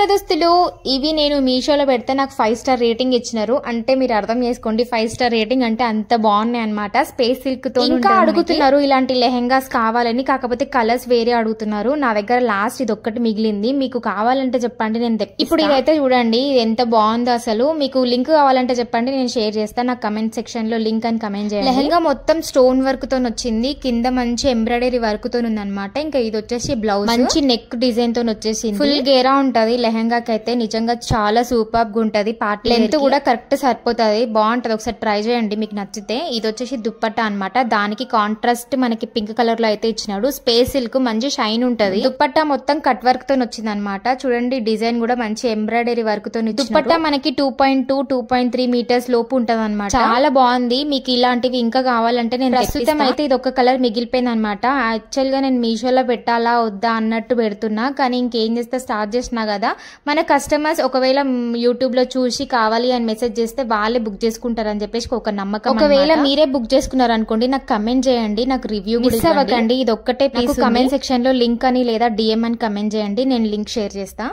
Hello దోస్తులు, ఇవి నేను మీషోలో పెడితే నాకు 5 స్టార్ రేటింగ్ ఇచ్చినారు. అంటే మీరు అర్థం చేసుకోండి 5 స్టార్ రేటింగ్ అంటే అంత బాగున్నాయి అనమాట. స్పేస్ సిల్క్ తో ఇంకా అడుగుతున్నారు ఇలాంటి లెహెంగాస్ కావాలని, కాకపోతే కలర్స్ వేరే అడుగుతున్నారు. నా దగ్గర లాస్ట్ ఇది ఒక్కటి మిగిలింది. మీకు కావాలంటే చెప్పండి, నేను ఇప్పుడు ఇదైతే చూడండి ఎంత బాగుందో అసలు. మీకు లింక్ కావాలంటే చెప్పండి, నేను షేర్ చేస్తాను. నాకు కమెంట్ సెక్షన్ లో లింక్ అని కమెంట్ చేయండి. లెహెంగా మొత్తం స్టోన్ వర్క్ తో వచ్చింది, కింద మంచి ఎంబ్రాయిడరీ వర్క్ తో ఉందన్నమాట. ఇంకా ఇది వచ్చేసి బ్లౌజ్, మంచి నెక్ డిజైన్ తో వచ్చేసింది. ఫుల్ గేరా ఉంటది లెహంగాకి అయితే, నిజంగా చాలా సూపర్ గా ఉంటది. పార్ట్ లెంత్ కూడా కరెక్ట్ సరిపోతుంది, బాగుంటది. ఒకసారి ట్రై చేయండి మీకు నచ్చితే. ఇది వచ్చేసి దుప్పట్టా అన్నమాట. దానికి కాంట్రాస్ట్ మనకి పింక్ కలర్ లో అయితే ఇచ్చినాడు. స్పేస్ సిల్క్ మంచి షైన్ ఉంటది. దుప్పట్టా మొత్తం కట్ వర్క్ తో వచ్చింది అనమాట. చూడండి డిజైన్ కూడా మంచి ఎంబ్రాయిడరీ వర్క్ తో. దుప్పట్టా మనకి 2.2 2.3 మీటర్స్ లోపు ఉంటది అనమాట. చాలా బాగుంది. మీకు ఇలాంటివి ఇంకా కావాలంటే నేను ప్రస్తుతం అయితే ఇది ఒక కలర్ మిగిలిపోయింది అనమాట. యాక్చువల్ గా నేను మీషోలో పెట్టాలా వద్దా అన్నట్టు పెడుతున్నా, కానీ ఇంకేం చేస్తే స్టార్ట్ చేసినా కదా. మన కస్టమర్స్ ఒకవేళ యూట్యూబ్ లో చూసి కావాలి అని మెసేజ్ చేస్తే వాళ్ళే బుక్ చేసుకుంటారని చెప్పేసి ఒక నమ్మకం. ఒకవేళ మీరే బుక్ చేసుకున్నారు అనుకోండి, నాకు కమెంట్ చేయండి, నాకు రివ్యూ మిస్ అవ్వకండి. ఇది ఒక్కటే ప్లీజ్ కమెంట్ సెక్షన్ లో లింక్ అని లేదా డిఎం అని కమెంట్ చేయండి, నేను లింక్ షేర్ చేస్తా.